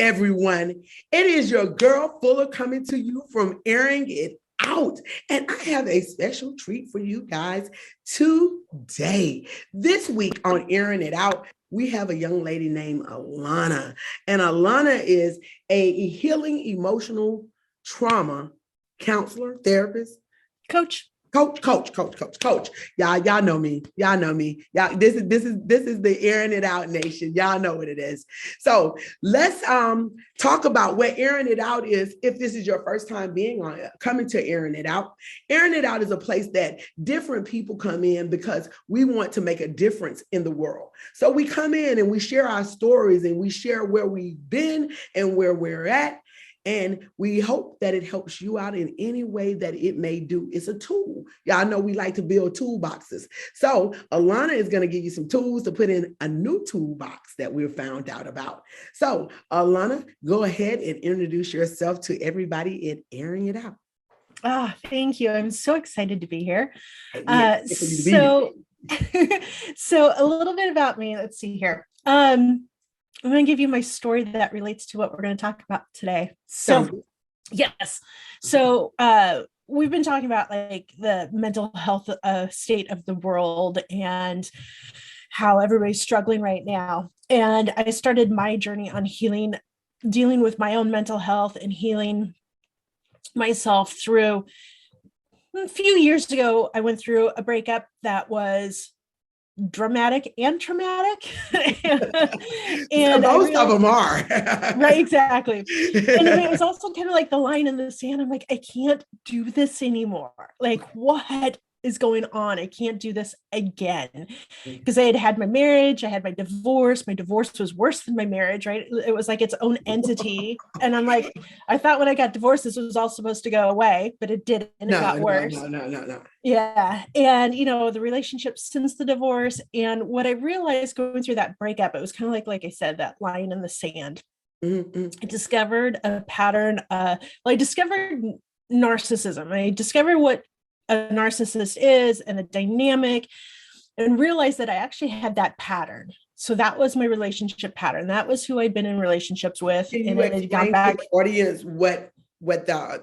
everyone. It is your girl Fuller coming to you from Airing It Out. And I have a special treat for you guys today. This week on Airing It Out, we have a young lady named Alana. And Alana is a healing emotional trauma counselor, therapist, coach. Y'all know me. Y'all, this is the Airing It Out nation. Y'all know what it is. So let's talk about what Airing It Out is. If this is your first time coming to Airing It Out, Airing It Out is a place that different people come in because we want to make a difference in the world. So we come in and we share our stories and we share where we've been and where we're at. And we hope that it helps you out in any way that it may do. It's a tool. Y'all know we like to build toolboxes. So Alana is going to give you some tools to put in a new toolbox that we found out about. So Alana, go ahead and introduce yourself to everybody in Airing It Out. Thank you. I'm so excited to be here. So a little bit about me. Let's see here. I'm going to give you my story that relates to what we're going to talk about today. So, yes. So, we've been talking about like the mental health state of the world and how everybody's struggling right now. And I started my journey on healing, dealing with my own mental health and healing myself through a few years ago. I went through a breakup that was dramatic and traumatic. And most of them are. Right, exactly. And it was also kind of like the line in the sand. I'm like, I can't do this anymore. Like, what is going on? I can't do this again. Because I had my marriage, I had my divorce. My divorce was worse than my marriage, right? It was like its own entity. And I'm like, I thought when I got divorced, this was all supposed to go away, but it didn't. And it got worse. No. Yeah. And, the relationship since the divorce. And what I realized going through that breakup, it was kind of like I said, that line in the sand. Mm-hmm. I discovered a pattern. I discovered narcissism. I discovered what a narcissist is and the dynamic, and realized that I actually had that pattern. So that was my relationship pattern. That was who I'd been in relationships with. Can and you I explain got back to the audience what I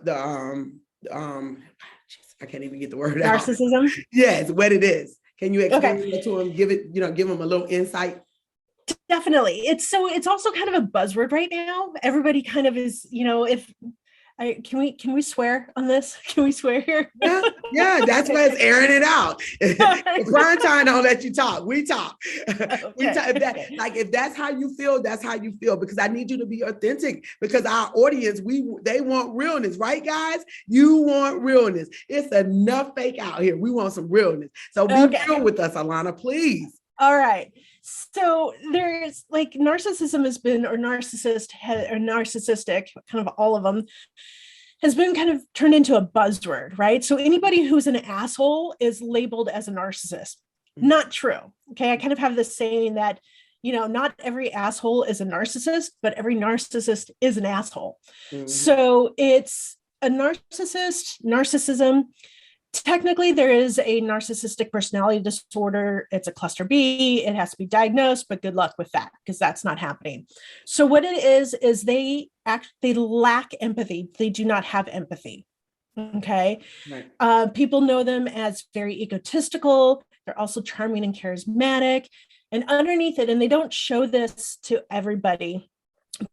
can't even get the word out. Narcissism? Yes, what it is. Can you explain it to them? Give them a little insight. Definitely. It's also kind of a buzzword right now. Everybody kind of is, can we swear on this? Can we swear here? Yeah, that's why it's Airing It Out. Prime time don't let you talk. We talk. Okay. If that's how you feel, that's how you feel. Because I need you to be authentic. Because our audience, they want realness, right, guys? You want realness. It's enough fake out here. We want some realness. So be real with us, Alana, please. All right. So there's like narcissism has been, or narcissistic, kind of all of them, has been kind of turned into a buzzword, right? So anybody who's an asshole is labeled as a narcissist. Not true. Okay. I kind of have this saying that, not every asshole is a narcissist, but every narcissist is an asshole. Mm-hmm. So it's a narcissism. Technically, there is a narcissistic personality disorder. It's a cluster B. It has to be diagnosed, but good luck with that because that's not happening. So what it is they lack empathy. They do not have empathy. Okay. Right. People know them as very egotistical. They're also charming and charismatic. And underneath it, and they don't show this to everybody,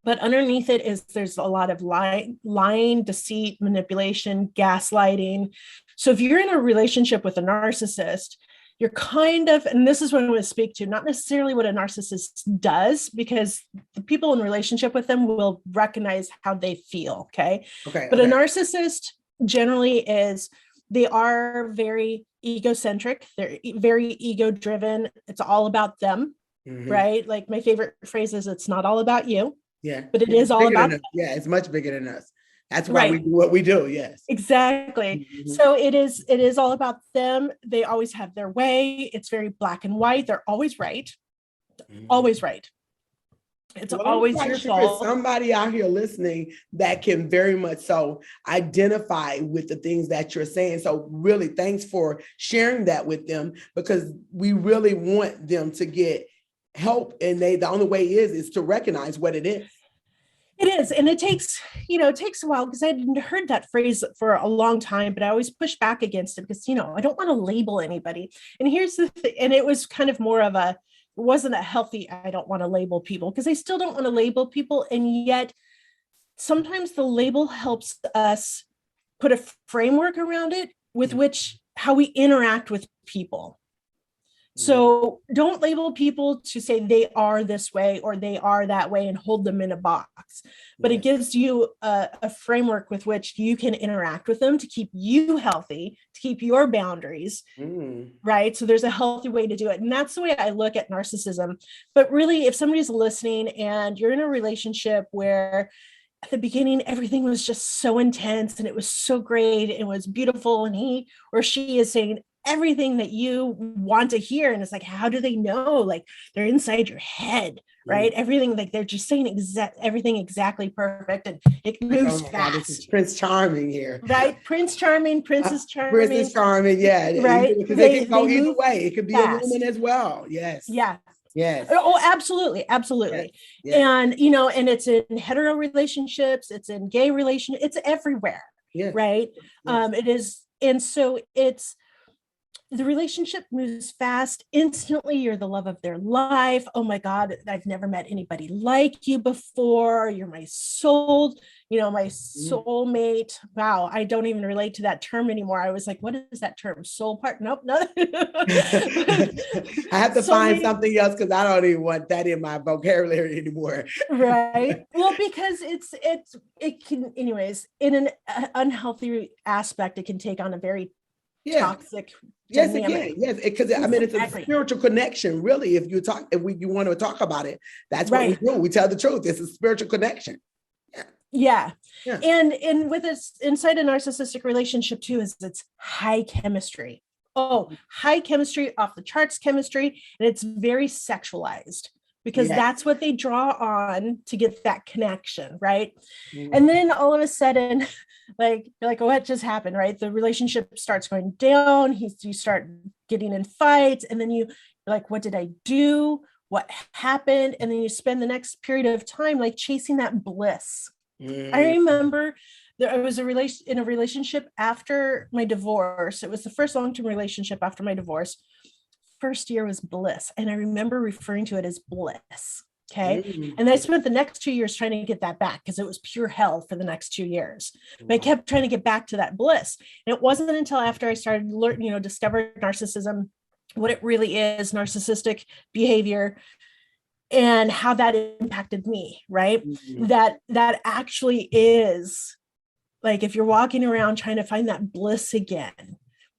but underneath it there's a lot of lying, deceit, manipulation, gaslighting. So if you're in a relationship with a narcissist, you're kind of, and this is what I'm going to speak to, not necessarily what a narcissist does, because the people in relationship with them will recognize how they feel. Okay. But a narcissist generally they are very egocentric. They're very ego driven. It's all about them. Mm-hmm. Right. Like my favorite phrase is, it's not all about you. Yeah. But it is all about them. Yeah, it's much bigger than us. That's why we do what we do. Yes. Exactly. Mm-hmm. So it is all about them. They always have their way. It's very black and white. They're always right. Mm-hmm. Always right. It's always your fault. Somebody out here listening that can very much so identify with the things that you're saying. So really, thanks for sharing that with them, because we really want them to get help, and the only way is to recognize what it is. It is. And it takes, it takes a while because I hadn't heard that phrase for a long time, but I always push back against it because, I don't want to label anybody. And here's the thing. And it was kind of more of it wasn't a healthy, I don't want to label people, because I still don't want to label people. And yet sometimes the label helps us put a framework around it with which how we interact with people. So don't label people to say they are this way or they are that way and hold them in a box, but it gives you a framework with which you can interact with them to keep you healthy, to keep your boundaries, right? So there's a healthy way to do it. And that's the way I look at narcissism. But really, if somebody's listening and you're in a relationship where at the beginning, everything was just so intense and it was so great, it was beautiful, and he or she is saying everything that you want to hear, and it's like, how do they know? Like, they're inside your head, right? Everything, like they're just saying everything exactly perfect, and it moves fast. God, this is Prince Charming here, right? Prince Charming, Princess Charming, Princess Charming, yeah, right? Because they can go either way. It could be fast. A woman as well. Yes. Yeah. Yes. Oh, absolutely. Absolutely. Yes. Yes. And, and it's in hetero relationships, it's in gay relationships, it's everywhere. Yeah. Right. Yes. It is. And so the relationship moves fast. Instantly, you're the love of their life. Oh my God, I've never met anybody like you before. You're my soul, my soulmate. Wow, I don't even relate to that term anymore. I was like, what is that term? Soul part? Nope, no. I have to find something else because I don't even want that in my vocabulary anymore. Right. Well, because it can, anyways, in an unhealthy aspect, it can take on a very toxic. Yes, again, yes, because it's a spiritual connection, really. If you want to talk about it, that's what we do. We tell the truth. It's a spiritual connection. Yeah. And with this inside a narcissistic relationship too, is it's high chemistry. Oh, high chemistry, off the charts chemistry, and it's very sexualized because that's what they draw on to get that connection, right? And then all of a sudden, like, you're like, what just happened, right? The relationship starts going down. You start getting in fights, and then you're like, what did I do? What happened? And then you spend the next period of time like chasing that bliss. I remember I was in a relationship after my divorce. It was the first long-term relationship after my divorce. First year was bliss. And I remember referring to it as bliss. Okay. And I spent the next 2 years trying to get that back because it was pure hell for the next 2 years. But I kept trying to get back to that bliss. And it wasn't until after I started learning, discovered narcissism, what it really is, narcissistic behavior, and how that impacted me, right? That actually is like, if you're walking around trying to find that bliss again,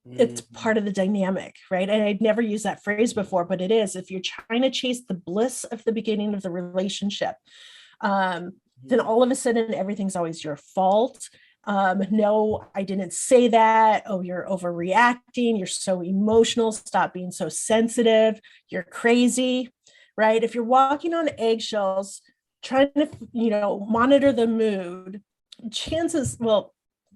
it's part of the dynamic, right? And I'd never used that phrase before, but it is. If you're trying to chase the bliss of the beginning of the relationship, then all of a sudden everything's always your fault. No, I didn't say that. Oh, you're overreacting. You're so emotional. Stop being so sensitive. You're crazy, right? If you're walking on eggshells, trying to, monitor the mood,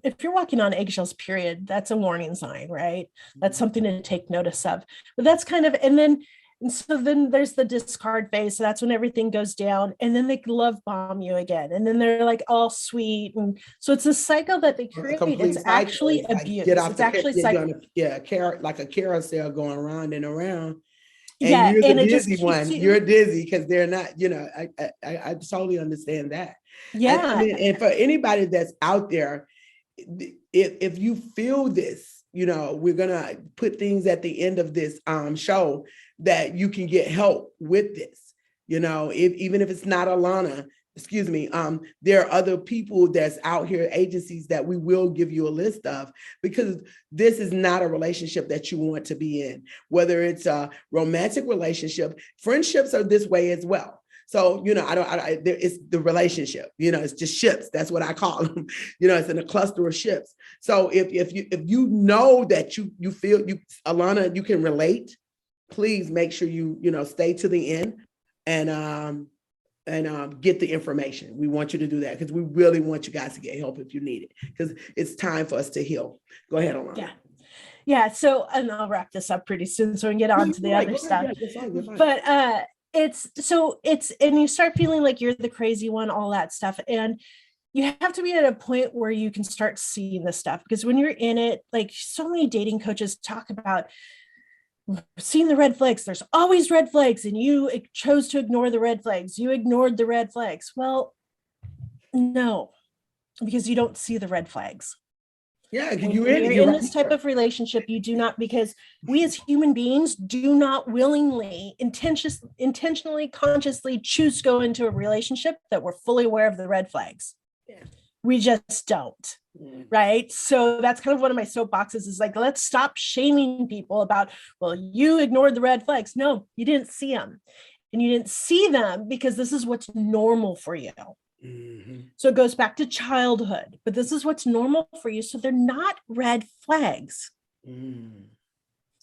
if you're walking on eggshells, period, that's a warning sign, right? That's something to take notice of. But that's kind of, and so then there's the discard phase. So that's when everything goes down, and then they love bomb you again. And then they're like all sweet. And so it's a cycle that they create. It's actually abuse. It's actually like a carousel going around and around. And you're the dizzy one. You're dizzy because they're not, I totally understand that. Yeah. And for anybody that's out there, if you feel this, we're gonna put things at the end of this show that you can get help with this. Even if it's not Alana, there are other people that's out here, agencies that we will give you a list of, because this is not a relationship that you want to be in. Whether it's a romantic relationship, friendships are this way as well. So, it's the relationship, it's just ships. That's what I call them. It's in a cluster of ships. So if you know that you feel Alana, you can relate, please make sure you stay to the end and get the information. We want you to do that because we really want you guys to get help if you need it, because it's time for us to heal. Go ahead, Alana. Yeah. So, and I'll wrap this up pretty soon so we can get on to the other stuff. But and you start feeling like you're the crazy one, all that stuff. And you have to be at a point where you can start seeing this stuff, because when you're in it, like so many dating coaches talk about seeing the red flags. There's always red flags, and you chose to ignore the red flags. You ignored the red flags. Well, no, because you don't see the red flags. Yeah, you're in this type of relationship, you do not, because we as human beings do not willingly, intentionally, consciously choose to go into a relationship that we're fully aware of the red flags. Yeah. We just don't. Right. So that's kind of one of my soapboxes, is like, let's stop shaming people about, well, you ignored the red flags. No, you didn't see them. And you didn't see them because this is what's normal for you. Mm-hmm. So it goes back to childhood, but this is what's normal for you. So they're not red flags.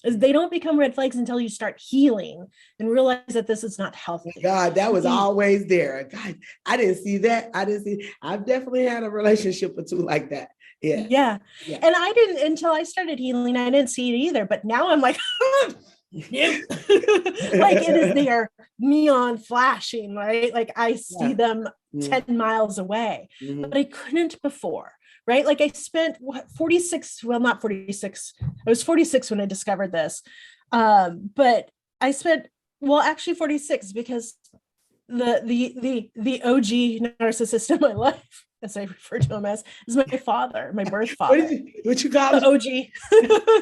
They don't become red flags until you start healing and realize that this is not healthy. God, that was always there. God, I didn't see that. I've definitely had a relationship or two like that. Yeah. And I didn't, until I started healing, I didn't see it either. But now I'm like, like it is there, neon flashing, right? Like I see them 10 miles away, but I couldn't before, right? Like I spent 46, well, not 46. I was 46 when I discovered this. But I spent, well, actually 46, because the OG narcissist in my life, as I refer to him as, is my father, my birth father. What you call the OG,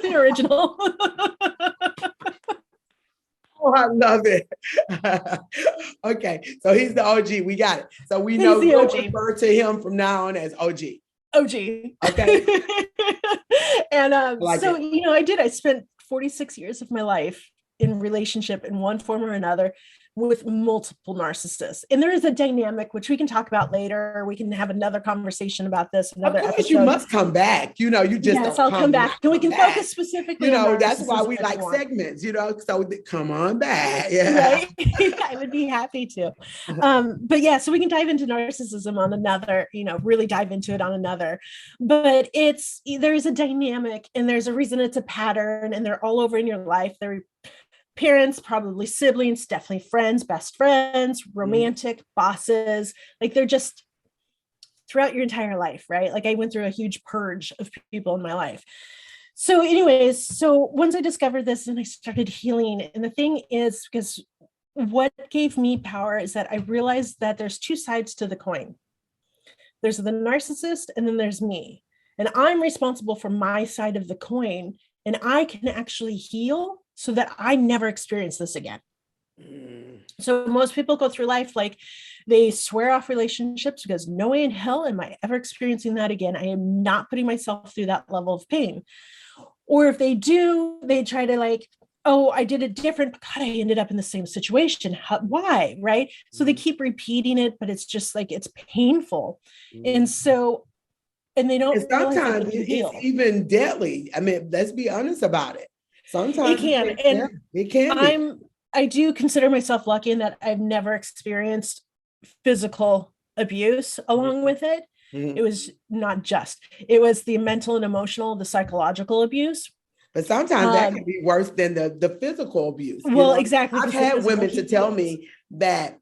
the original. Oh, I love it. Okay, so he's the OG. We got it. So we know we'll refer to him from now on as OG. OG. Okay. And like so, I spent 46 years of my life in relationship in one form or another with multiple narcissists. And there is a dynamic, which we can talk about later. We can have another conversation about this. Another episode. You must come back. You just yes, I'll come back. And we can focus specifically on that's why we like segments, so come on back. Yeah. Right? I would be happy to. But yeah, so we can dive into narcissism on another, really dive into it on another. But there's a dynamic, and there's a reason it's a pattern, and they're all over in your life. They're parents, probably siblings, definitely friends, best friends, romantic, bosses. Like they're just throughout your entire life, right? Like I went through a huge purge of people in my life. So anyways, once I discovered this and I started healing, and the thing is, because what gave me power is that I realized that there's two sides to the coin. There's the narcissist, and then there's me. And I'm responsible for my side of the coin, and I can actually heal so that I never experience this again. So most people go through life like they swear off relationships because no way in hell am I ever experiencing that again. I am not putting myself through that level of pain. Or if they do, they try to like, oh, I did it different, but God, I ended up in the same situation. Why? Right? So they keep repeating it, but it's just like, it's painful. And so, and they don't. And sometimes it's even deadly. I mean, let's be honest about it. Sometimes it can be. I do consider myself lucky in that I've never experienced physical abuse along with it. It was not just, it was the mental and emotional, the psychological abuse. But sometimes that can be worse than the physical abuse. Well, exactly. I've had women to tell me that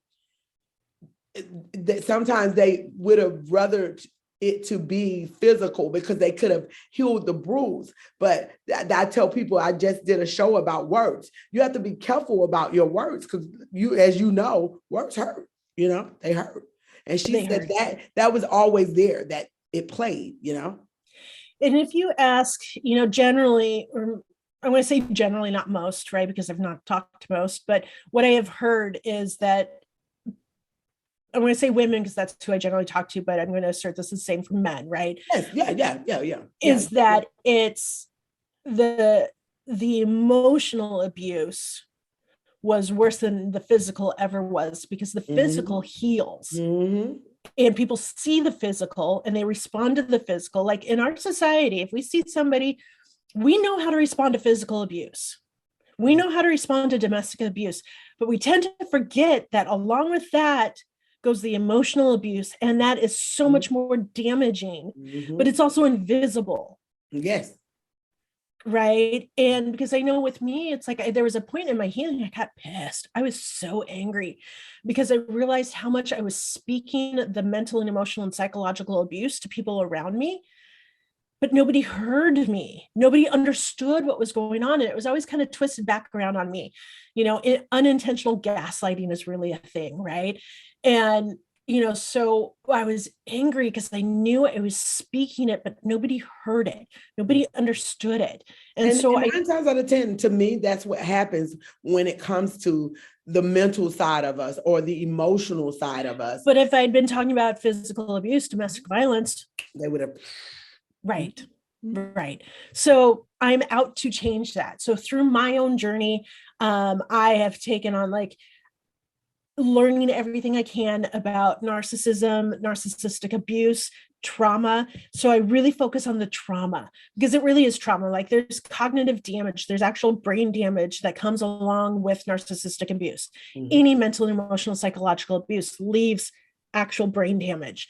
sometimes they would have rather it to be physical because they could have healed the bruise. But I tell people, I just did a show about words. You have to be careful about your words because as you know, words hurt, they hurt. And she said that was always there, that it played, And if you ask, generally, or I want to say generally, not most, right? Because I've not talked to most, but what I have heard is that I'm going to say women because that's who I generally talk to, but I'm going to assert this is the same for men, right? Yes, yeah. Is that it's the emotional abuse was worse than the physical ever was, because the physical heals. And people see the physical and they respond to the physical. Like in our society, if we see somebody, we know how to respond to physical abuse. We know how to respond to domestic abuse, but we tend to forget that along with that goes the emotional abuse, and that is so much more damaging, but it's also invisible. Yes. right? And because I know with me, it's like there was a point in my healing, I got pissed. I was so angry because I realized how much I was speaking the mental and emotional and psychological abuse to people around me, but nobody heard me. Nobody understood what was going on. And it was always kind of twisted back around on me. Unintentional gaslighting is really a thing, right? And so I was angry because I knew I was speaking it, but nobody heard it. Nobody understood it. And so and 9 times out of 10, to me, that's what happens when it comes to the mental side of us or the emotional side of us. But if I'd been talking about physical abuse, domestic violence, they would have. Right. Right. So I'm out to change that. So through my own journey, I have taken on learning everything I can about narcissism, narcissistic abuse, trauma. So I really focus on the trauma because it really is trauma. Like there's cognitive damage, there's actual brain damage that comes along with narcissistic abuse. Any mental, emotional, psychological abuse leaves actual brain damage.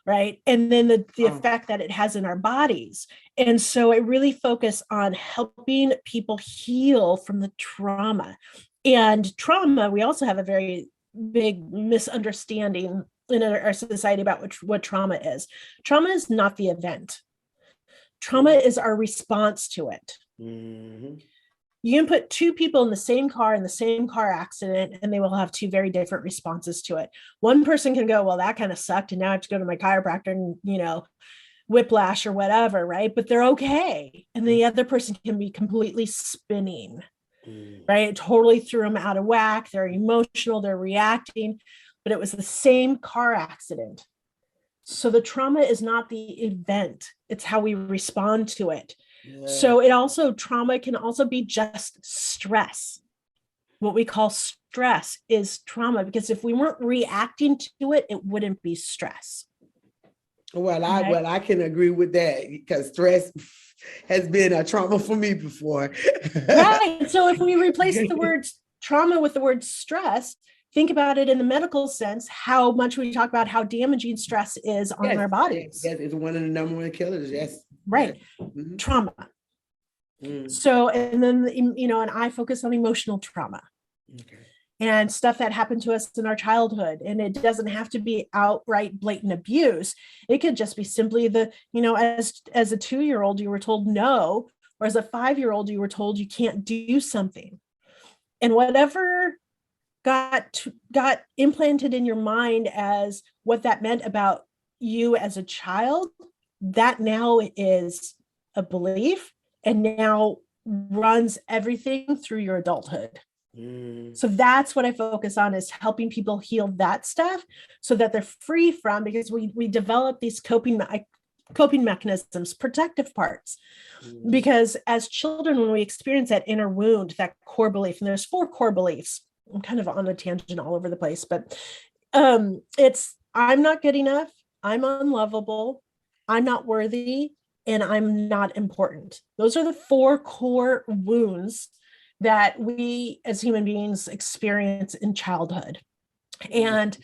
Right. And then the effect that it has in our bodies. And so I really focus on helping people heal from the trauma. And trauma, we also have a very big misunderstanding in our society about what trauma is. Trauma is not the event. Trauma is our response to it. You can put two people in the same car accident, and they will have two very different responses to it. One person can go, well, that kind of sucked, and now I have to go to my chiropractor and, whiplash or whatever, right? But they're okay. And the other person can be completely spinning, right? It totally threw them out of whack. They're emotional, they're reacting, but it was the same car accident. So the trauma is not the event, it's how we respond to it. Yeah. So trauma can also be just stress. What we call stress is trauma, because if we weren't reacting to it, it wouldn't be stress. Well, I can agree with that because stress has been a trauma for me before. Right. So if we replace the word trauma with the word stress, think about it in the medical sense, how much we talk about how damaging stress is on our bodies. Yes, it's one of the number one killers. Yes. Right. Yes. Trauma. So, and then, and I focus on emotional trauma. Okay. And stuff that happened to us in our childhood. And it doesn't have to be outright blatant abuse. It could just be simply as a 2-year-old, you were told no, or as a 5-year-old, you were told you can't do something. And whatever got implanted in your mind as what that meant about you as a child, that now is a belief and now runs everything through your adulthood. So that's what I focus on, is helping people heal that stuff so that they're free from, because we develop these coping mechanisms, protective parts. Because as children, when we experience that inner wound, that core belief, and there's 4 core beliefs. I'm kind of on a tangent all over the place, but it's I'm not good enough, I'm unlovable, I'm not worthy, and I'm not important. Those are the 4 core wounds that we as human beings experience in childhood. And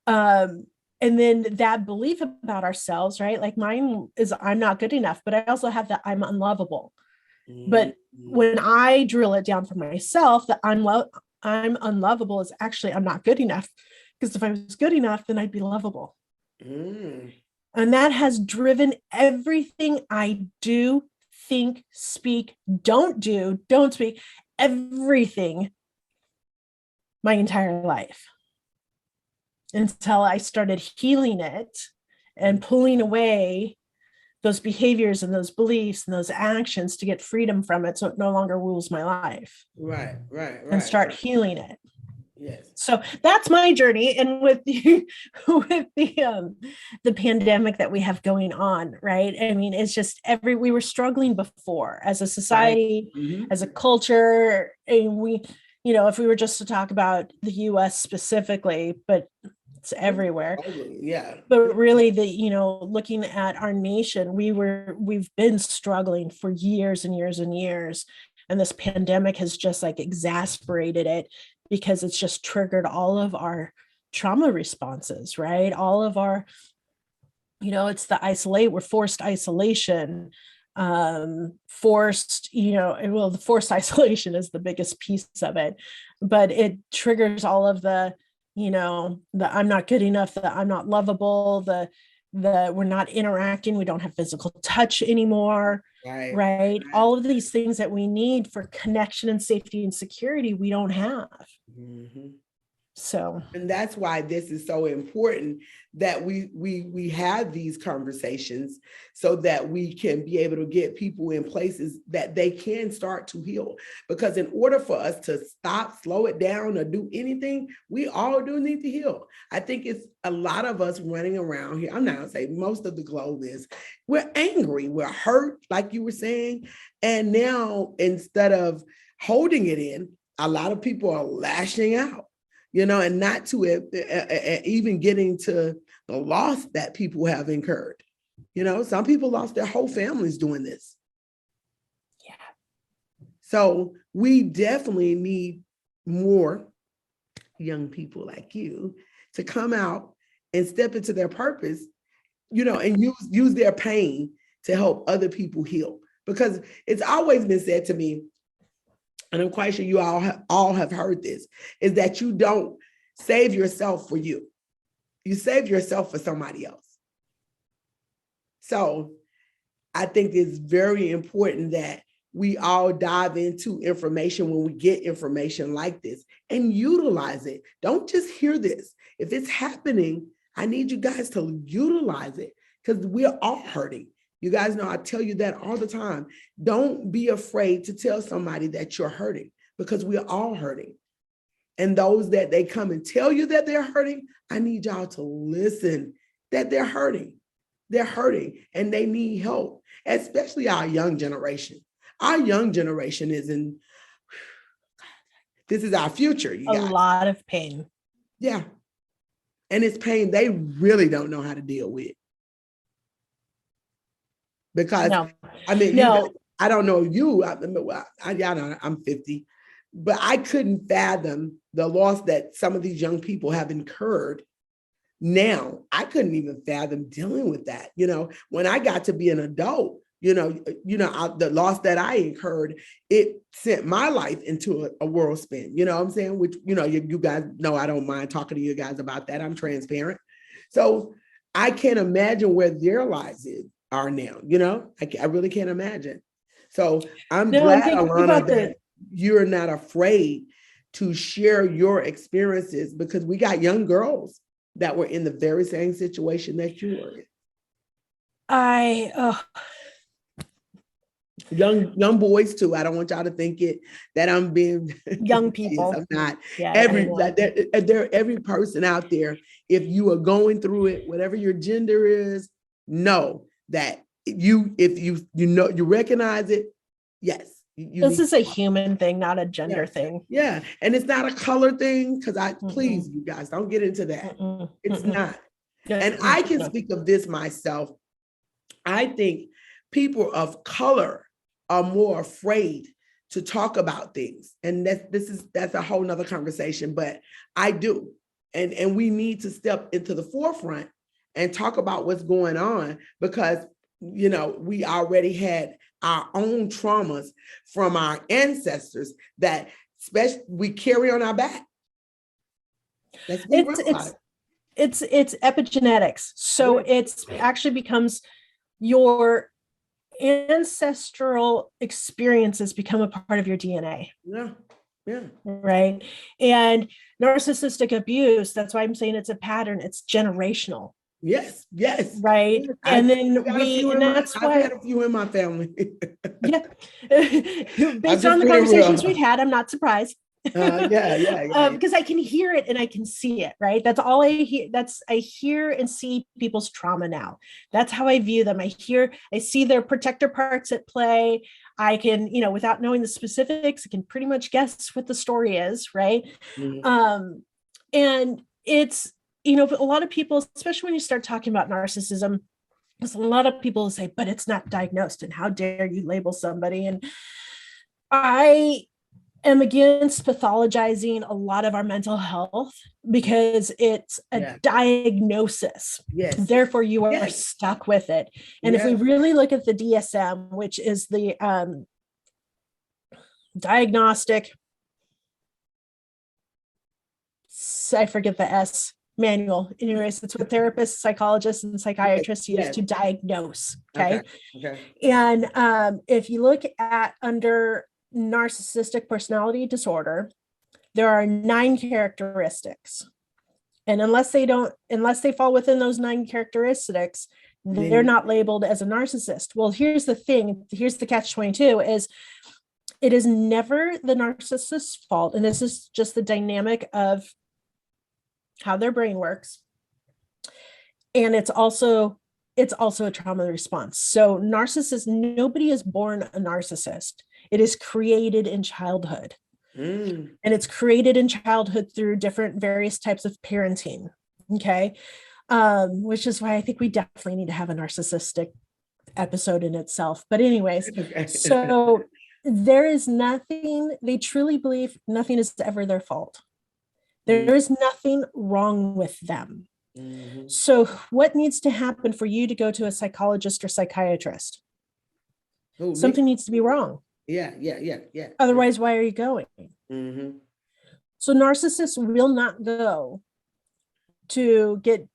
then that belief about ourselves, right? Like mine is I'm not good enough, but I also have that I'm unlovable. But when I drill it down for myself, that I'm unlovable is actually I'm not good enough, because if I was good enough, then I'd be lovable. And that has driven everything I do, think, speak, don't speak, everything my entire life, until I started healing it and pulling away those behaviors and those beliefs and those actions to get freedom from it, so it no longer rules my life. Right. And start healing it. Yes. So that's my journey. And with the pandemic that we have going on, right? I mean, it's just we were struggling before as a society, as a culture, and we, if we were just to talk about the US specifically, but it's everywhere. Yeah. But really looking at our nation, we've been struggling for years and years and years. And this pandemic has just exasperated it, because it's just triggered all of our trauma responses, right? All of our, it's the we're forced isolation. forced, the forced isolation is the biggest piece of it, but it triggers all of the I'm not good enough, the I'm not lovable, the we're not interacting, we don't have physical touch anymore. Right. All of these things that we need for connection and safety and security, we don't have. Mm-hmm. So, and that's why this is so important, that we have these conversations so that we can be able to get people in places that they can start to heal. Because in order for us to stop, slow it down, or do anything, we all do need to heal. I think it's a lot of us running around here. I'm not gonna say most of the globe is. We're angry, we're hurt, like you were saying. And now, instead of holding it in, a lot of people are lashing out. And not to even getting to the loss that people have incurred. Some people lost their whole families doing this. Yeah. So we definitely need more young people like you to come out and step into their purpose, and use their pain to help other people heal. Because it's always been said to me, and I'm quite sure you all have heard this, is that you don't save yourself for you. You save yourself for somebody else. So I think it's very important that we all dive into information when we get information like this and utilize it. Don't just hear this. If it's happening, I need you guys to utilize it, because we're all hurting. You guys know I tell you that all the time. Don't be afraid to tell somebody that you're hurting, because we're all hurting. And those that they come and tell you that they're hurting, I need y'all to listen that they're hurting. They're hurting and they need help, especially our young generation. Our young generation this is our future, you guys. A lot of pain. Yeah. And it's pain they really don't know how to deal with. Because no. I mean, I don't know you, I'm 50, but I couldn't fathom the loss that some of these young people have incurred. Now, I couldn't even fathom dealing with that. When I got to be an adult, the loss that I incurred, it sent my life into a whirlspin, you know what I'm saying? Which, you guys know I don't mind talking to you guys about that. I'm transparent. So I can't imagine where their lives are now, I really can't imagine. So I'm glad, Alana, that you're not afraid to share your experiences, because we got young girls that were in the very same situation that you were in. Young boys too. I don't want y'all to think that I'm being young people. I'm not. Yeah, every person out there, if you are going through it, whatever your gender is, know that if you recognize it. Yes. This is a human thing, not a gender thing. Yeah. And it's not a color thing, because please, you guys, don't get into that. It's not. And I can speak of this myself. I think people of color are more afraid to talk about things. And that's a whole nother conversation, but I do. And we need to step into the forefront and talk about what's going on, because, we already had our own traumas from our ancestors that we carry on our back. Let's be real about it. It's epigenetics. So it's actually becomes your ancestral experiences become a part of your DNA. Yeah. Right. And narcissistic abuse, that's why I'm saying it's a pattern. It's generational. Yes. Right. And then I've had a few in my family. Yeah. Based on the conversations we've had, I'm not surprised. Because I can hear it and I can see it, right? That's all I hear. I hear and see people's trauma now. That's how I view them. I see their protector parts at play. I can, without knowing the specifics, I can pretty much guess what the story is, right? Mm-hmm. And it's, a lot of people, especially when you start talking about narcissism, because a lot of people say, but it's not diagnosed, and how dare you label somebody? And I am against pathologizing a lot of our mental health because it's a diagnosis. Yes. Therefore, you are stuck with it. And if we really look at the DSM, which is the diagnostic, I forget the S manual. Anyways, it's what therapists, psychologists, and psychiatrists use to diagnose. Okay. And if you look at under narcissistic personality disorder, there are 9 characteristics. And unless they fall within those 9 characteristics, they're not labeled as a narcissist. Well, here's the thing. Here's the catch-22 is it is never the narcissist's fault. And this is just the dynamic of how their brain works. And it's also a trauma response. So nobody is born a narcissist. It is created in childhood. And it's created in childhood through different various types of parenting. Okay. Which is why I think we definitely need to have a narcissistic episode in itself. But anyways, so there is nothing, they truly believe nothing is ever their fault. There is nothing wrong with them. So what needs to happen for you to go to a psychologist or psychiatrist? Something needs to be wrong. Yeah. Otherwise, why are you going? So narcissists will not go to get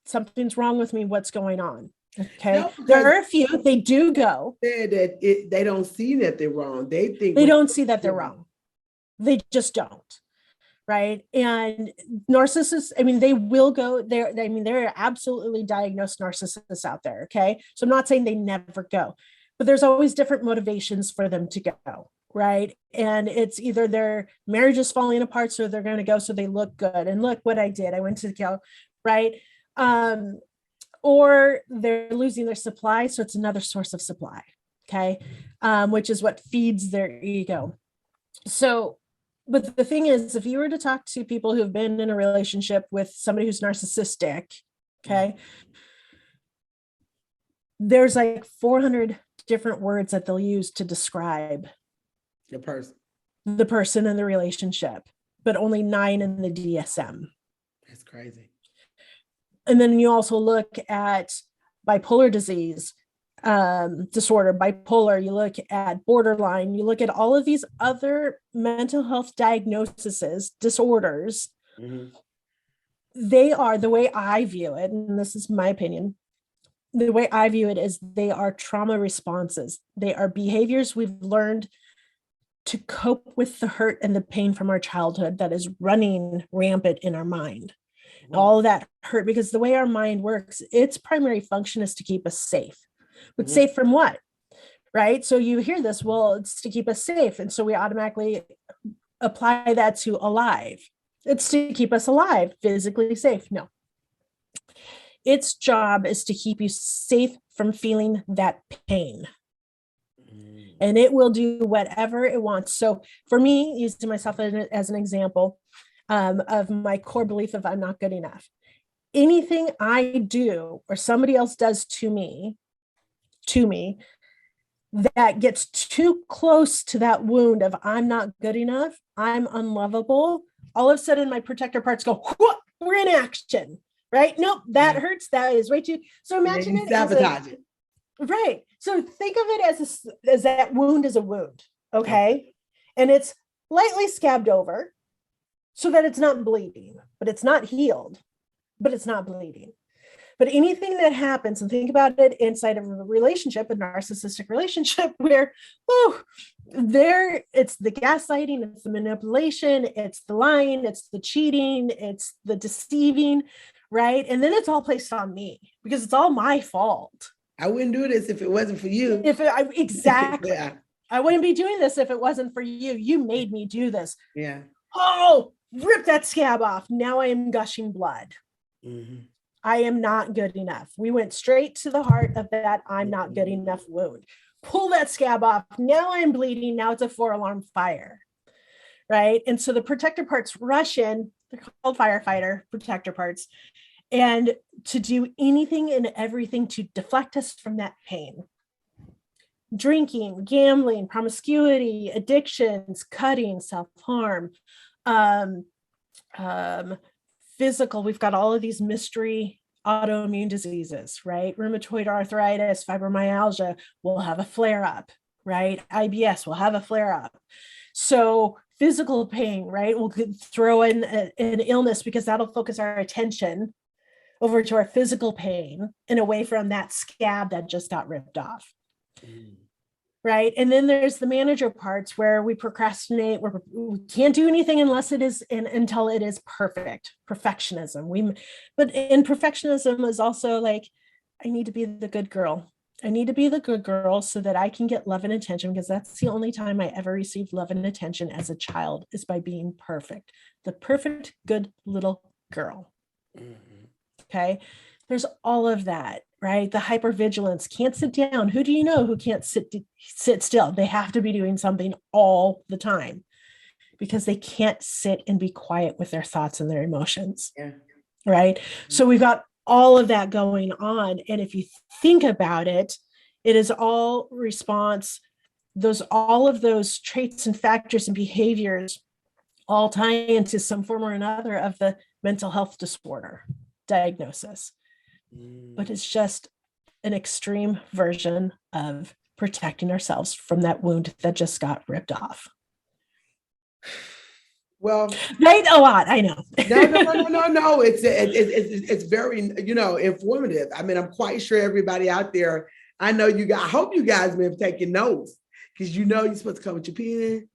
something's wrong with me. What's going on? Okay. No, there are a few, they do go. They don't see that they're wrong. They don't see that they're wrong. They just don't. Right. And narcissists, I mean, they will go there. I mean, there are absolutely diagnosed narcissists out there. Okay. So I'm not saying they never go, but there's always different motivations for them to go. Right. And it's either their marriage is falling apart, so they're going to go so they look good. And look what I did. I went to go. Right. Or they're losing their supply. So it's another source of supply. Okay. Which is what feeds their ego. So, but the thing is, if you were to talk to people who've been in a relationship with somebody who's narcissistic, okay, there's like 400 different words that they'll use to describe the person and the relationship, but only 9 in the DSM. That's crazy. And then you also look at bipolar disease, disorder, bipolar, you look at borderline, you look at all of these other mental health diagnoses, disorders. They are, the way I view it, and this is my opinion, the way I view it is they are trauma responses. They are behaviors we've learned to cope with the hurt and the pain from our childhood that is running rampant in our mind. All of that hurt, because the way our mind works, its primary function is to keep us safe. But safe from what? Right? So you hear this, well, it's to keep us safe. And so we automatically apply that to alive. It's to keep us alive, physically safe. No. Its job is to keep you safe from feeling that pain. And it will do whatever it wants. So for me, using myself as an example of my core belief of I'm not good enough. Anything I do or somebody else does to me, that gets too close to that wound of I'm not good enough, I'm unlovable, all of a sudden my protector parts go, we're in action, right? Nope, that hurts, that is way too. So imagine it sabotage it. Right. So think of it as that wound is a wound, okay? And it's lightly scabbed over so that it's not bleeding, but it's not healed, but it's not bleeding. But anything that happens, and think about it inside of a relationship, a narcissistic relationship, where, it's the gaslighting, it's the manipulation, it's the lying, it's the cheating, it's the deceiving, right? And then it's all placed on me because it's all my fault. I wouldn't do this if it wasn't for you. Exactly. Yeah. I wouldn't be doing this if it wasn't for you. You made me do this. Yeah. Oh, rip that scab off. Now I am gushing blood. I am not good enough. We went straight to the heart of that I'm not good enough wound. Pull that scab off. Now I'm bleeding. Now it's a 4-alarm fire. Right. And so the protector parts rush in. They're called firefighter protector parts. And to do anything and everything to deflect us from that pain. drinking, gambling, promiscuity, addictions, cutting, self-harm, um, physical. We've got all of these mystery autoimmune diseases, right? Rheumatoid arthritis, fibromyalgia will have a flare up, right? IBS will have a flare up. So physical pain, right? We'll throw in an illness because that'll focus our attention over to our physical pain and away from that scab that just got ripped off. Right. And then there's the manager parts where we procrastinate, where we can't do anything unless it is until it is perfect. Perfectionism. But in perfectionism is also like, I need to be the good girl. I need to be the good girl so that I can get love and attention, because that's the only time I ever received love and attention as a child, is by being perfect. The perfect, good little girl. Okay. There's all of that, right? The hypervigilance, can't sit down. Who do you know who can't sit still? They have to be doing something all the time because they can't sit and be quiet with their thoughts and their emotions. Yeah. Right. So we've got all of that going on. And if you think about it, it is all response, all of those traits and factors and behaviors all tie into some form or another of the mental health disorder diagnosis. But it's just an extreme version of protecting ourselves from that wound that just got ripped off. Well, right, a lot, I know. No. It's very, informative. I mean, I'm quite sure everybody out there, I hope you guys been taking notes, because you're supposed to come with your pen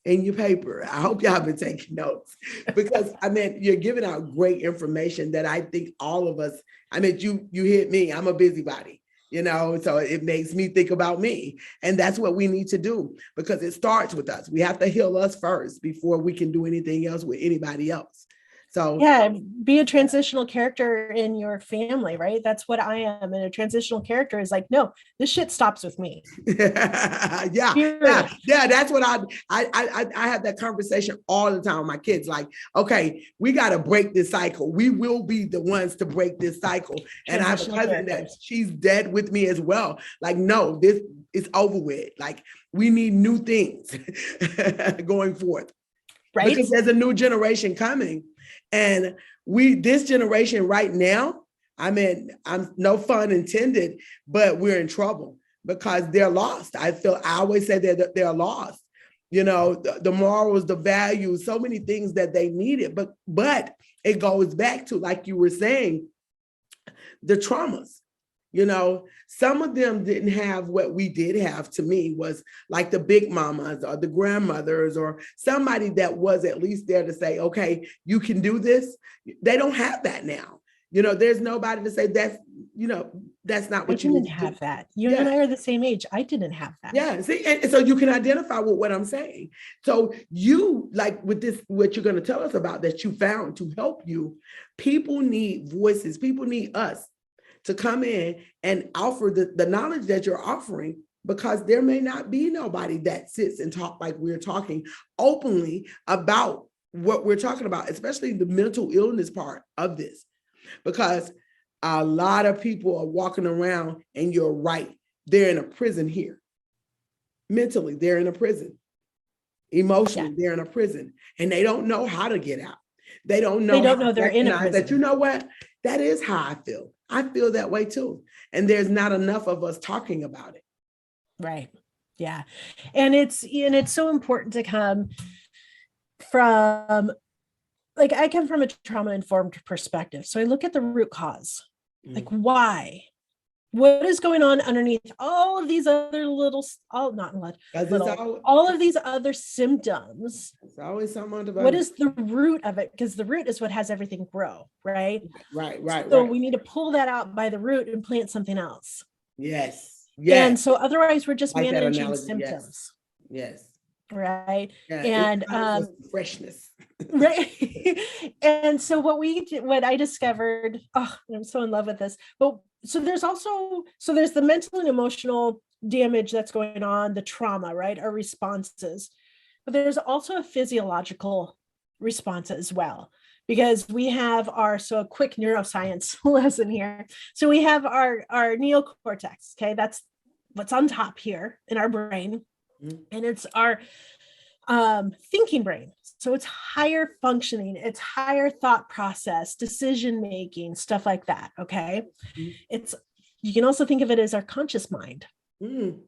and your paper. I hope y'all been taking notes, because you're giving out great information that I think all of us, you hit me, I'm a busybody, so it makes me think about me. And that's what we need to do, because it starts with us. We have to heal us first before we can do anything else with anybody else. So yeah, be a transitional character in your family, right? That's what I am. And a transitional character is like, no, this shit stops with me. yeah. That's what I have that conversation all the time with my kids. Like, okay, we got to break this cycle. We will be the ones to break this cycle. And I have a cousin that she's dead with me as well. Like, no, this is over with. Like, we need new things going forth. Right. Because there's a new generation coming. And this generation right now, I'm no fun intended, but we're in trouble because they're lost. I always say that they're lost, the morals, the values, so many things that they needed, but it goes back to, like you were saying, the traumas. Some of them didn't have what we did have. To me, was like the big mamas or the grandmothers or somebody that was at least there to say, okay, you can do this. They don't have that now. There's nobody to say that's not what you didn't have that. You and I are the same age. I didn't have that. Yeah. See, and so you can identify with what I'm saying. So you, like with this, what you're going to tell us about that you found to help you, people need voices. People need us to come in and offer the knowledge that you're offering, because there may not be nobody that sits and talk like we're talking openly about what we're talking about, especially the mental illness part of this, because a lot of people are walking around, and you're right, they're in a prison here. Mentally, they're in a prison. Emotionally, they're in a prison, and they don't know how to get out. They don't know they're in a prison. That, you know what? That is how I feel. I feel that way too. And there's not enough of us talking about it. Right. Yeah. And it's so important to come from, like, I come from a trauma-informed perspective. So I look at the root cause, like why? What is going on underneath all of these other all of these other symptoms? It's always something about what is the root of it? Because the root is what has everything grow, right? Right. So we need to pull that out by the root and plant something else. Yes. And so otherwise we're just managing symptoms. Yes. Right. And freshness. Right. And so what I discovered, I'm so in love with this, but so there's the mental and emotional damage that's going on, the trauma, right? Our responses, but there's also a physiological response as well, because we have a quick neuroscience lesson here. So we have our neocortex. Okay. That's what's on top here in our brain, Mhm. and it's our thinking brain. So it's higher functioning, it's higher thought process, decision making, stuff like that. Okay. Mhm. It's, you can also think of it as our conscious mind. Mhm.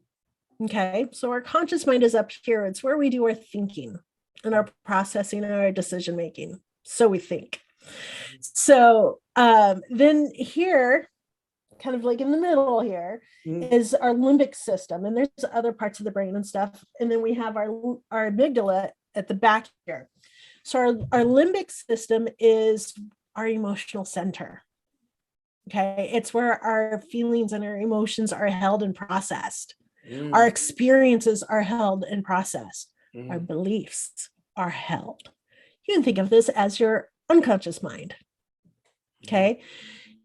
Okay. So our conscious mind is up here. It's where we do our thinking and our processing and our decision making. So we think. So then here, kind of like in the middle here, Mhm. is our limbic system. And there's other parts of the brain and stuff. And then we have our amygdala at the back here. So our limbic system is our emotional center. Okay. It's where our feelings and our emotions are held and processed. Our experiences are held and processed. Our beliefs are held. You can think of this as your unconscious mind. Okay.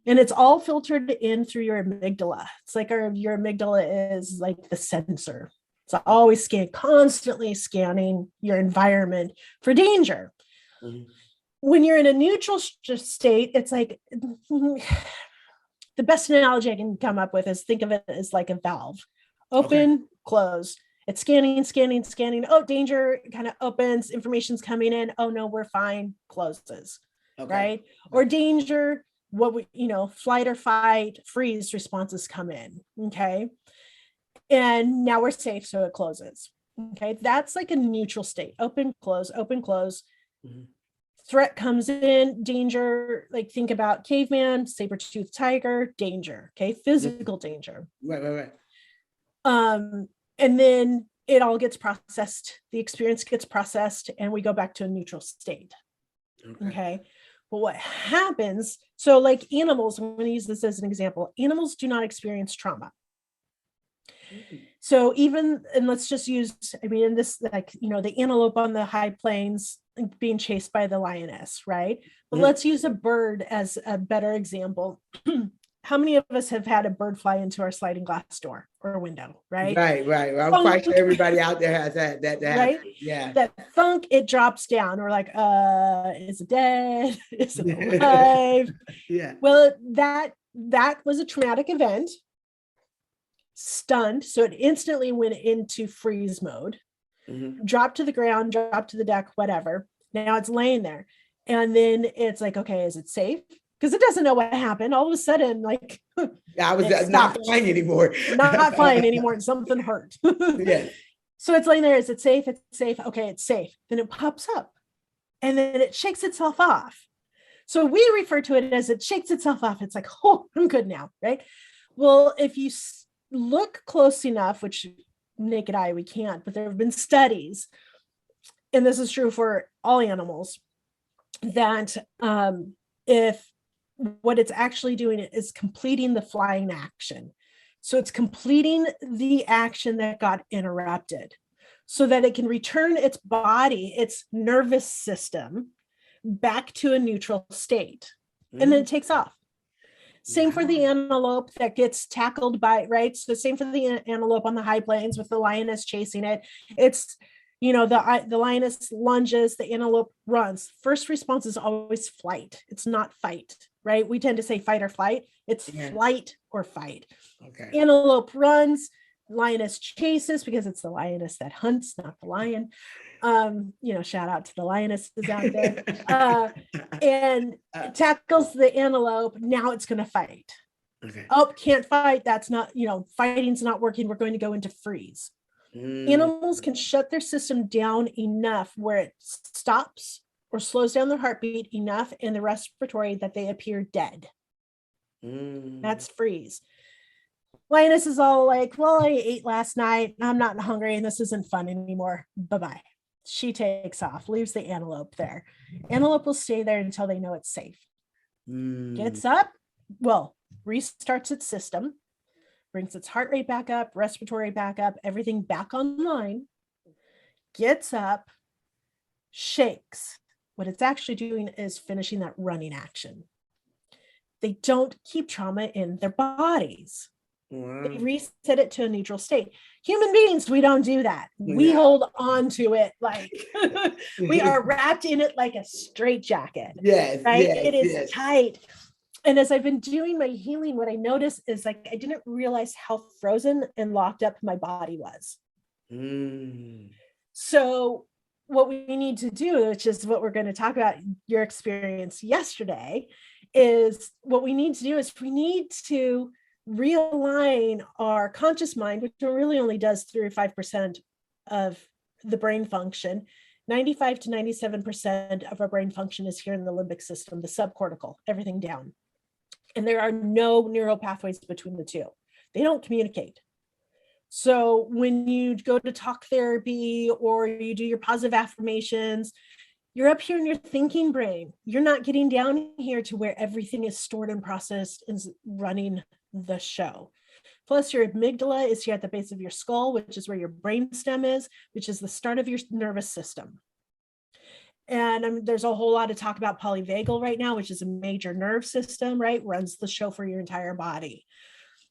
And it's all filtered in through your amygdala. It's like your amygdala is like the sensor. It's always constantly scanning your environment for danger. Mhm. When you're in a neutral state, it's like the best analogy I can come up with is think of it as like a valve. Open, close. It's scanning, scanning, scanning. Oh, danger, kind of opens, information's coming in. Oh no, we're fine, closes. Right? Or danger, what we, flight or fight, freeze responses come in. Okay. And now we're safe, so it closes. Okay. That's like a neutral state. Open, close, open, close. Mhm. Threat comes in, danger, like think about caveman, saber-toothed tiger, danger. Okay. Physical danger. Right. And then it all gets processed, the experience gets processed, and we go back to a neutral state. Okay. But what happens, so like animals, I'm going to use this as an example, animals do not experience trauma. So even, and let's just use, in this, like, the antelope on the high plains being chased by the lioness, right? But let's use a bird as a better example. How many of us have had a bird fly into our sliding glass door or window, right? Right. I'm quite sure everybody out there has that right? Yeah. That thunk, it drops down. We're like, is it dead? Is it alive? Yeah. Well, that was a traumatic event. Stunned. So it instantly went into freeze mode, dropped to the ground, dropped to the deck, whatever. Now it's laying there. And then it's like, okay, is it safe? Because it doesn't know what happened. All of a sudden, like, I was not flying anymore. Not flying anymore. And something hurt. Yes. So it's laying there. Is it safe? It's safe. Okay, it's safe. Then it pops up and then it shakes itself off. So we refer to it as it shakes itself off. It's like, oh, I'm good now, right? Well, if you look close enough, which naked eye we can't, but there have been studies, and this is true for all animals, that if what it's actually doing is completing the flying action. So it's completing the action that got interrupted so that it can return its body, its nervous system back to a neutral state. And then it takes off. Same for the antelope that gets tackled by, right? So same for the antelope on the high plains with the lioness chasing it. It's, the lioness lunges, the antelope runs. First response is always flight. It's not fight, right? We tend to say fight or flight. It's flight or fight. Okay. Antelope runs, lioness chases because it's the lioness that hunts, not the lion. Shout out to the lionesses out there. And tackles the antelope. Now it's going to fight. Okay. Oh, can't fight. That's not, fighting's not working. We're going to go into freeze. Animals can shut their system down enough where it stops or slows down their heartbeat enough in the respiratory that they appear dead. That's freeze. Lioness is all like, well, I ate last night. I'm not hungry and this isn't fun anymore. Bye-bye. She takes off, leaves the antelope there. Antelope will stay there until they know it's safe. Gets up, restarts its system, brings its heart rate back up, respiratory back up, everything back online, gets up, shakes. What it's actually doing is finishing that running action. They don't keep trauma in their bodies. They reset it to a neutral state. Human beings, we don't do that. We hold on to it like we are wrapped in it like a straitjacket. Yes, right. It is tight. And as I've been doing my healing, what I noticed is like I didn't realize how frozen and locked up my body was. So what we need to do, which is what we're going to talk about your experience yesterday, is what we need to do is we need to realign our conscious mind, which really only does 3 or 5% of the brain function. 95 to 97% of our brain function is here in the limbic system, the subcortical, everything down. And there are no neural pathways between the two. They don't communicate. So when you go to talk therapy or you do your positive affirmations, you're up here in your thinking brain. You're not getting down here to where everything is stored and processed and running the show. Plus, your amygdala is here at the base of your skull, which is where your brainstem is, which is the start of your nervous system. And there's a whole lot of talk about polyvagal right now, which is a major nerve system, right? Runs the show for your entire body.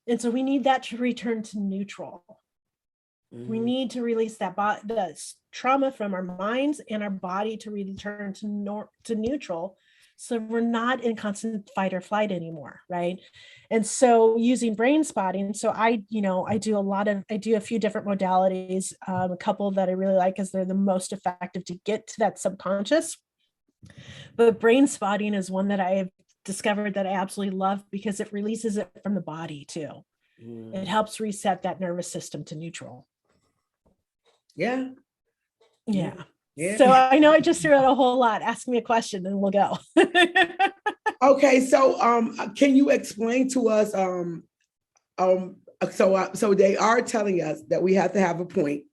And so we need that to return to neutral. We need to release that the trauma from our minds and our body to return to neutral. So we're not in constant fight or flight anymore, right? And so using brain spotting, so I do a few different modalities, a couple that I really like because they're the most effective to get to that subconscious. But brain spotting is one that I have discovered that I absolutely love because it releases it from the body too. It helps reset that nervous system to neutral. Yeah. So I know I just threw out a whole lot. Ask me a question and we'll go. Okay, so can you explain to us? So they are telling us that we have to have a point.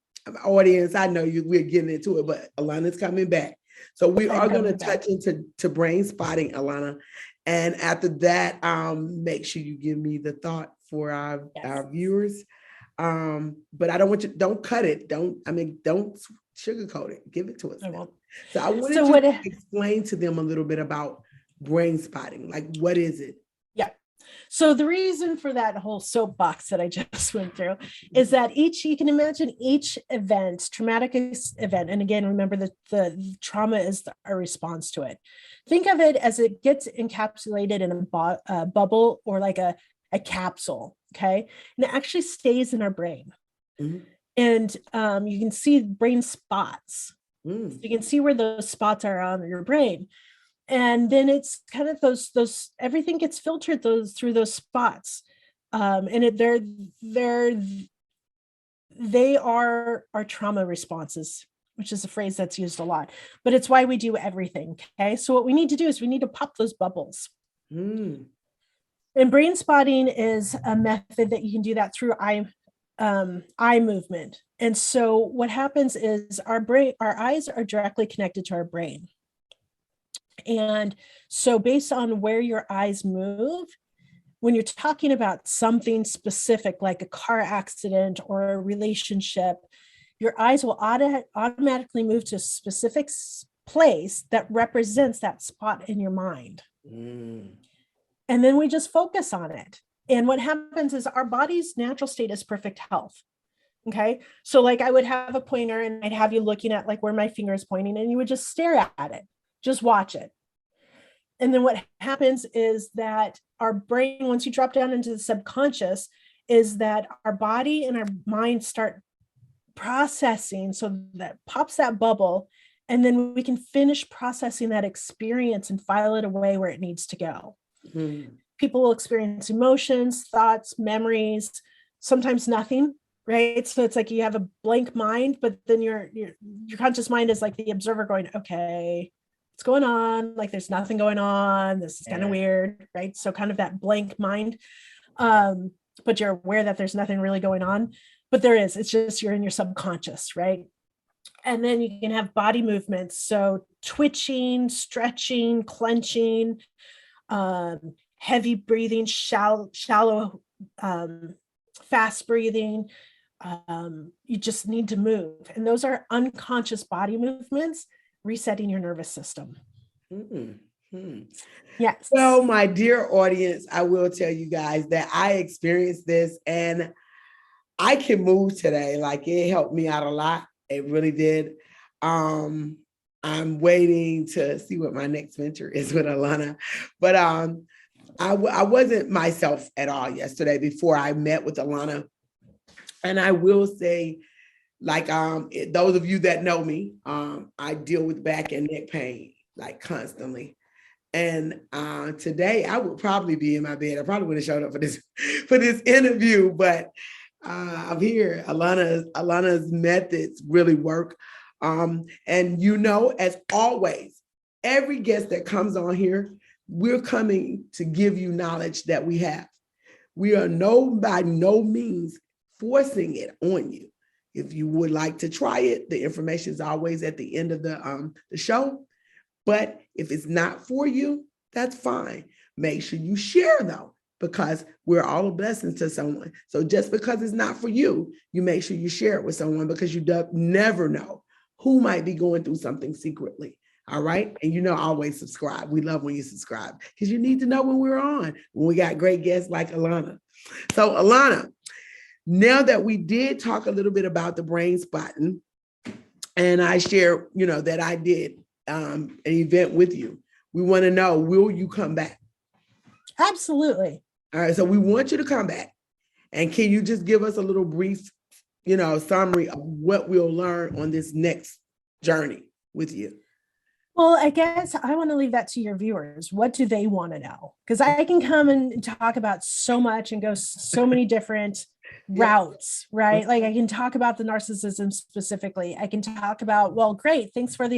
Audience, I know we're getting into it, but Alana's coming back. So we are going to touch into brain spotting, Alana. And after that, make sure you give me the thought for our viewers. But I don't cut it. Don't sugarcoat it. Give it to us. I won't. So I wanted you to explain to them a little bit about brain spotting. Like, what is it? Yeah. So the reason for that whole soapbox that I just went through is that you can imagine each event, traumatic event, and again, remember that the trauma is our response to it. Think of it as it gets encapsulated in a bubble or like a capsule, okay? And it actually stays in our brain. And you can see brain spots. So you can see where those spots are on your brain. And then it's kind of those everything gets filtered through those spots. And they are our trauma responses, which is a phrase that's used a lot, but it's why we do everything. Okay. So what we need to do is we need to pop those bubbles. And brain spotting is a method that you can do that through eye movement. And so what happens is our eyes are directly connected to our brain. And so based on where your eyes move, when you're talking about something specific, like a car accident or a relationship, your eyes will automatically move to a specific place that represents that spot in your mind. And then we just focus on it. And what happens is our body's natural state is perfect health. Okay. So like I would have a pointer and I'd have you looking at like where my finger is pointing and you would just stare at it, just watch it. And then what happens is that our brain, once you drop down into the subconscious, is that our body and our mind start processing. So that pops that bubble. And then we can finish processing that experience and file it away where it needs to go. People will experience emotions, thoughts, memories, sometimes nothing, right? So it's like you have a blank mind, but then your conscious mind is like the observer going, okay, what's going on? Like there's nothing going on. This is kind of weird, right? So kind of that blank mind, but you're aware that there's nothing really going on, but there is. It's just you're in your subconscious, right? And then you can have body movements. So twitching, stretching, clenching, heavy breathing, shallow, fast breathing. You just need to move. And those are unconscious body movements, resetting your nervous system. Yes. Well, my dear audience, I will tell you guys that I experienced this and I can move today. Like it helped me out a lot. It really did. I'm waiting to see what my next venture is with Alana. But I wasn't myself at all yesterday before I met with Alana. And I will say, like, those of you that know me, I deal with back and neck pain like constantly. And today I would probably be in my bed. I probably would have showed up for this interview, but I'm here. Alana's methods really work. And as always, every guest that comes on here, we're coming to give you knowledge that we have. We are by no means forcing it on you. If you would like to try it, the information is always at the end of the show. But if it's not for you, that's fine. Make sure you share though, because we're all a blessing to someone. So just because it's not for you, you make sure you share it with someone, because you never know who might be going through something secretly. All right. And always subscribe. We love when you subscribe, because you need to know when we're on, when we got great guests like Alana. So Alana, now that we did talk a little bit about the brain spotting, and I share, that I did an event with you, we want to know, will you come back? Absolutely. All right. So we want you to come back. And can you just give us a little brief, summary of what we'll learn on this next journey with you? Well, I guess I want to leave that to your viewers. What do they want to know? Because I can come and talk about so much and go so many different routes, right? Like I can talk about the narcissism specifically. I can talk about, well, great, thanks for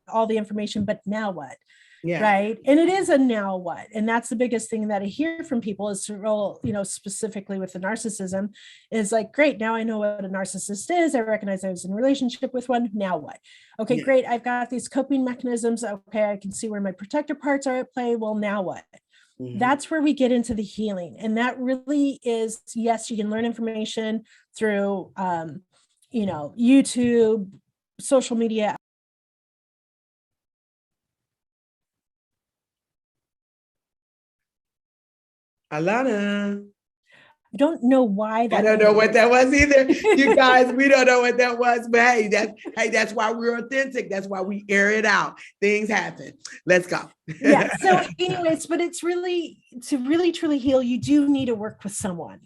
all the information, but now what? Yeah. Right. And it is a now what? And that's the biggest thing that I hear from people is, specifically with the narcissism is like, great, now I know what a narcissist is. I recognize I was in a relationship with one. Now what? Okay, yeah. Great. I've got these coping mechanisms. Okay, I can see where my protector parts are at play. Well, now what? Mm-hmm. That's where we get into the healing. And that really is, yes, you can learn information through, YouTube, social media. Alana. I don't know why that. I don't know what that was either. You guys, we don't know what that was, but that's why we're authentic. That's why we air it out. Things happen. Let's go. Yeah. So anyways, but it's really, to really truly heal, you do need to work with someone.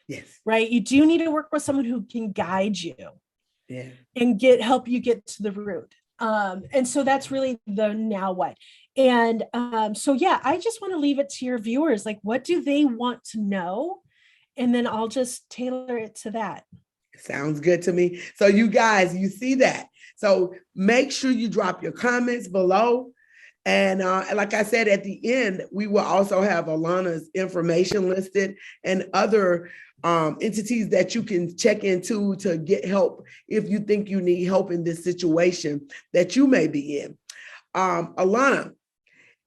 Yes. Right. You do need to work with someone who can guide you. Yeah. And help you get to the root. And so that's really the now what. And so, yeah, I just want to leave it to your viewers. Like, what do they want to know? And then I'll just tailor it to that. Sounds good to me. So you guys, you see that. So make sure you drop your comments below. And like I said, at the end, we will also have Alana's information listed and other entities that you can check into to get help if you think you need help in this situation that you may be in. Alana,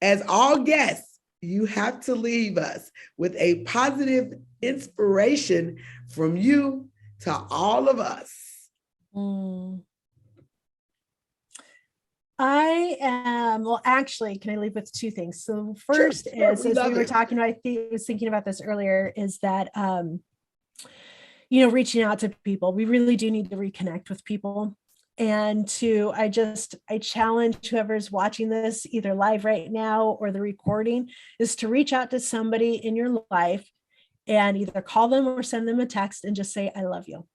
as all guests, you have to leave us with a positive inspiration from you to all of us. I am, well, actually, can I leave with two things? So first sure, is, as we were talking about, I was thinking about this earlier, is that, reaching out to people, we really do need to reconnect with people. And I challenge whoever's watching this, either live right now or the recording, is to reach out to somebody in your life and either call them or send them a text and just say, I love you.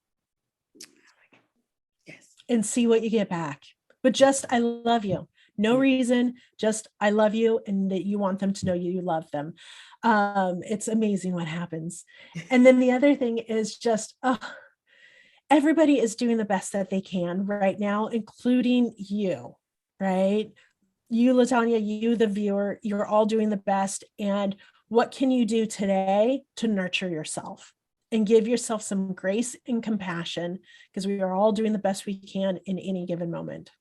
Yes. And see what you get back. But just, I love you. No reason, just, I love you, and that you want them to know you love them. It's amazing what happens. And then the other thing is just, everybody is doing the best that they can right now, including you, right? You, LaTanya, you, the viewer, you're all doing the best. And what can you do today to nurture yourself and give yourself some grace and compassion? Because we are all doing the best we can in any given moment.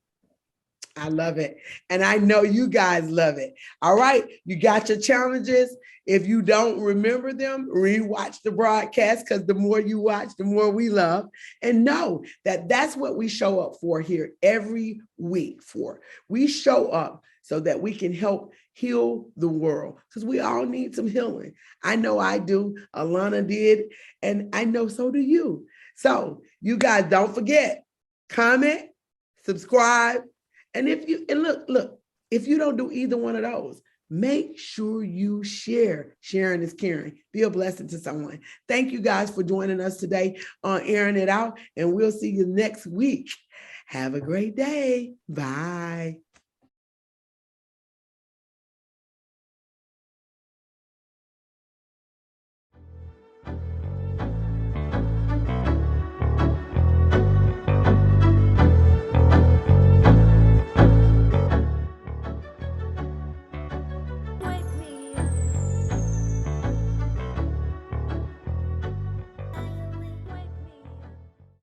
I love it. And I know you guys love it. All right. You got your challenges. If you don't remember them, rewatch the broadcast, because the more you watch, the more we love. And know that that's what we show up for here every week for. We show up so that we can help heal the world, because we all need some healing. I know I do. Alana did. And I know so do you. So you guys don't forget, comment, subscribe. And look, if you don't do either one of those, make sure you share. Sharing is caring. Be a blessing to someone. Thank you guys for joining us today on Airing It Out, and we'll see you next week. Have a great day. Bye.